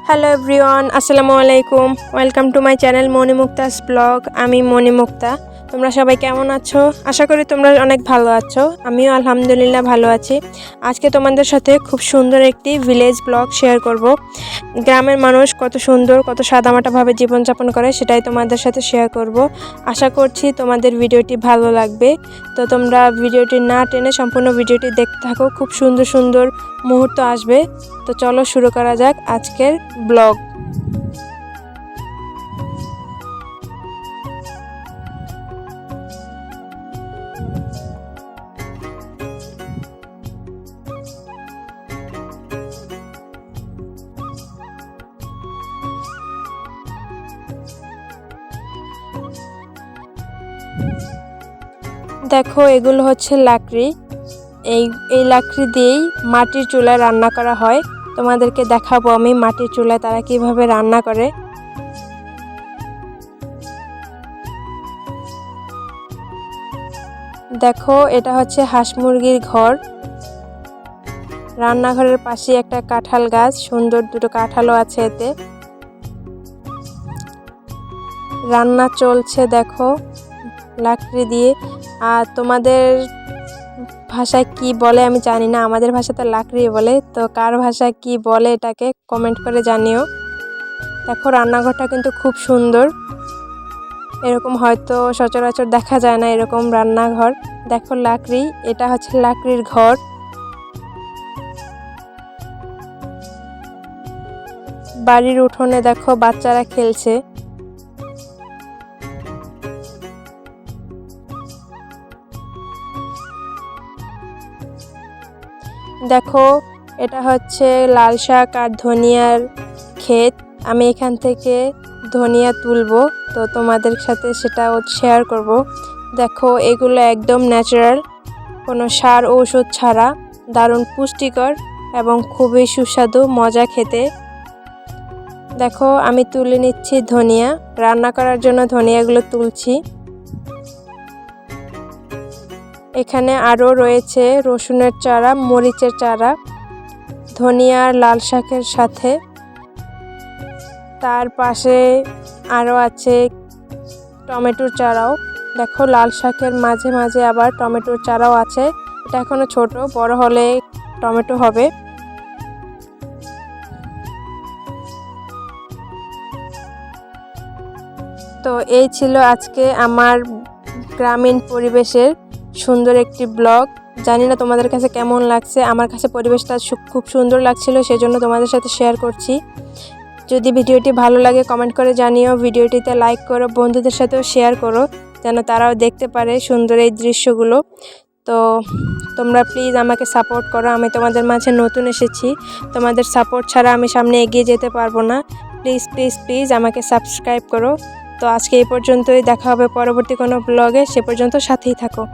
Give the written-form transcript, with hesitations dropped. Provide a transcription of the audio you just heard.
Hello everyone, আসসালামু আলাইকুম। Welcome to my channel মণিমুক্তাস ব্লগ। আমি মণিমুক্তা। তোমরা সবাই কেমন আছো? আশা করি তোমরা অনেক ভালো আছো। আমিও আলহামদুলিল্লাহ ভালো আছি। আজকে তোমাদের সাথে খুব সুন্দর একটি ভিলেজ ব্লগ শেয়ার করব। গ্রামের মানুষ কত সুন্দর, কত সাদামাটাভাবে জীবনযাপন করে সেটাই তোমাদের সাথে শেয়ার করব। আশা করছি তোমাদের ভিডিওটি ভালো লাগবে। তো তোমরা ভিডিওটি না টেনে সম্পূর্ণ ভিডিওটি দেখতে থাকো। খুব সুন্দর সুন্দর মুহূর্ত আসবে। তো চলো শুরু করা যাক আজকের ব্লগ। দেখো, এগুলো হচ্ছে লাকড়ি। এই লাকড়ি দিয়েই মাটির চুলায় রান্না করা হয়। তোমাদেরকে দেখাবো আমি মাটির চুলায় তারা কিভাবে রান্না করে। দেখো, এটা হচ্ছে হাঁস মুরগির ঘর। রান্নাঘরের পাশে একটা কাঁঠাল গাছ, সুন্দর দুটো কাঁঠালও আছে এতে। রান্না চলছে দেখো লাকড়ি দিয়ে। আর তোমাদের ভাষায় কি বলে আমি জানি না, আমাদের ভাষাতে লাকড়ি বলে। তো কার ভাষায় কি বলে এটাকে কমেন্ট করে জানিও। দেখো, রান্নাঘরটা কিন্তু খুব সুন্দর। এরকম হয়তো সচরাচর দেখা যায় না এরকম রান্নাঘর। দেখো লাকড়ি, এটা হচ্ছে লাকড়ির ঘর। বাড়ির উঠোনে দেখো বাচ্চারা খেলছে। দেখো, এটা হচ্ছে লাল শাক আর ধনিয়ার ক্ষেত। আমি এখান থেকে ধনিয়া তুলবো, তো তোমাদের সাথে সেটাও শেয়ার করব। দেখো, এগুলো একদম ন্যাচারাল, কোনো সার ঔষধ ছাড়া। দারুণ পুষ্টিকর এবং খুবই সুস্বাদু, মজা খেতে। দেখো, আমি তুলে নিচ্ছি ধনিয়া। রান্না করার জন্য ধনিয়াগুলো তুলছি। এখানে আরও রয়েছে রসুনের চারা, মরিচের চারা, ধনিয়া আর লাল শাকের সাথে। তার পাশে আরও আছে টমেটোর চারাও। দেখো, লাল শাকের মাঝে মাঝে আবার টমেটোর চারাও আছে। এটা এখনো ছোট, বড় হলে টমেটো হবে। তো এই ছিল আজকে আমার গ্রামীণ পরিবেশের সুন্দর একটি ব্লগ। জানি না তোমাদের কাছে কেমন লাগছে। আমার কাছে পরিবেশটা খুব সুন্দর লাগছিল, সেজন্য তোমাদের সাথে শেয়ার করছি। যদি ভিডিওটি ভালো লাগে কমেন্ট করে জানিও। ভিডিওটিতে লাইক করো, বন্ধুদের সাথেও শেয়ার করো যেন তারাও দেখতে পারে সুন্দর এই দৃশ্যগুলো। তো তোমরা প্লিজ আমাকে সাপোর্ট করো। আমি তোমাদের মাঝে নতুন এসেছি, তোমাদের সাপোর্ট ছাড়া আমি সামনে এগিয়ে যেতে পারবো না। প্লিজ প্লিজ প্লিজ আমাকে সাবস্ক্রাইব করো। তো আজকে এই পর্যন্তই, দেখা হবে পরবর্তী কোনো ব্লগে। সে পর্যন্ত সাথেই থাকো।